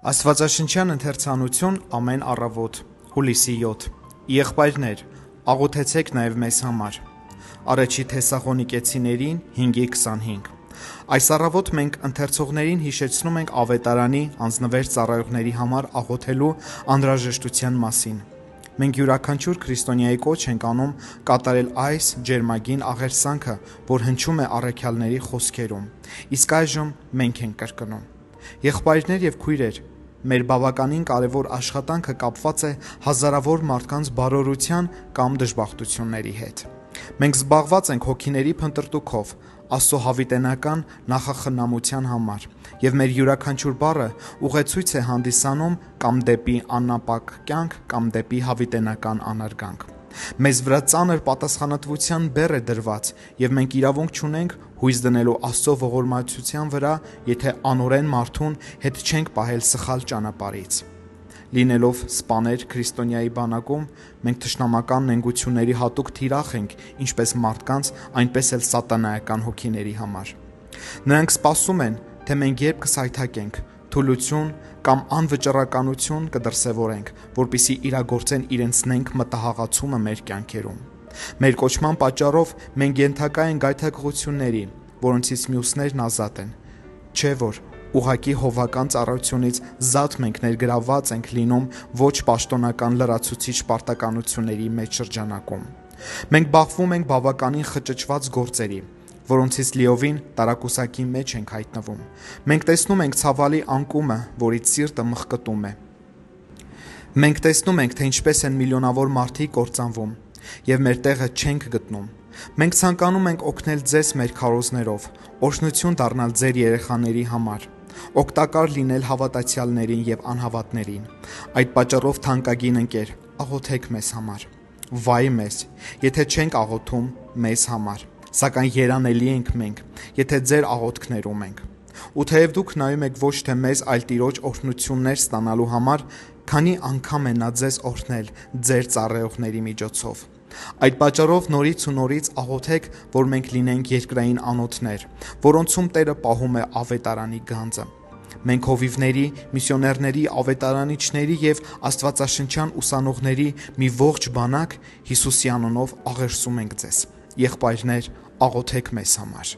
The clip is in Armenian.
Աստվածաշնչյան ընթերցանություն ամեն առավոտ, հուլիսի 7, եղբայրներ, աղոթեցեք նաև մեզ համար, Առաջի Թեսաղոնիկեցիներին 5:25, Այս առավոտ մենք ընթերցողներին հիշեցնում ենք ավետարանի անձնվեր ծառայողների համար աղոթելու անհրաժեշտության մասին։ Մենք յուրաքանչյուր քրիստոնյայի կոչ ենք անում կատարել այս ջերմագին աղերսանքը, որ հնչում է առաքյալների խոսքերում, իսկ այժմ մենք ենք կրկնում։ Եղբայրներ եւ քույրեր, մեր բավականին կարևոր աշխատանքը կապված է հազարավոր մարդկանց բարօրության կամ դժբախտությունների հետ։ Մենք զբաղված ենք հոգիների փնտրտուքով, Աստծո հավիտենական նախախնամության համար, եւ մեր յուրաքանչյուր բառը ուղեցույց է հանդիսանում կամ դեպի անապակ կյանք, կամ դեպի հավիտենական անարգանք։ Մեզ վրա ծանր պատասխանատվության բեռ է դրված, եւ մենք իրավունք չունենք հույս դնելու Աստծո ողորմածության վրա, եթե անօրեն մարդուն հետ չենք պահել սխալ ճանապարհից։ Լինելով սպաներ քրիստոնյայի բանակում, մենք թշնամական նենգությունների հատուկ թիրախ ենք ինչպես մարդկանց, այնպես էլ սատանայական հոգիների համար։ Նրանք սպասում են, թե մենք երբ կսայթաքենք, թուլություն կամ անվճռականություն կդրսևորենք, որպեսզի իրագործեն իրենց նենգ մտահղացումը մեր կյանքերում։ Մեր կոչման պատճառով մենք ենթակա ենք գայթակղությունների, որոնցից մյուսներն ազատ են, չէ՞ որ ուղղակի հովական ծառայությունից զատ մենք ներգրավված ենք լինում ոչ պաշտոնական լրացուցիչ պարտականությունների մեջ շրջանակում։ Մենք բախվում ենք բավականին խճճված գործերի, որոնցից լիովին տարակուսակի մեջ ենք հայտնվում։ Մենք տեսնում ենք ցավալի անկումը, որից սիրտը մխկտում է։ Մենք տեսնում ենք, թե ինչպես են միլիոնավոր մարդիկ կործանվում, եւ մեր տեղը չենք գտնում։ Մենք ցանկանում ենք օգնել ձեզ մեր քարոզներով, օրհնություն դառնալ ձեր երեխաների համար, օգտակար լինել հավատացյալներին եւ անհավատներին։ Այդ պատճառով թանկագին ընկեր, աղոթեք մեզ համար։ Վայ մեզ, եթե չենք աղոթում մեզ համար, սակայն երանելի ենք մենք, եթե ձեր աղոթքներում ենք։ Ու թեև դուք նայում եք ոչ թե մեզ, այլ Տիրոջ օրհնություններ ստանալու համար, քանի անգամ է նա ձեզ օրհնել ձեր ծառայողների միջոցով։ Այդ պատճառով նորից ու նորից աղոթեք, որ մենք լինենք երկրային անոթներ, որոնցում Տերը պահում է ավետարանի գանձը։ Մենք հովիվների, միսիոներների, ավետարանիչների եւ աստվածաշնչյան ուսանողների մի ողջ բանակ Հիսուսի անունով աղերսում ենք ձեզ։ Եղբայրներ, աղոթեք մեզ համար։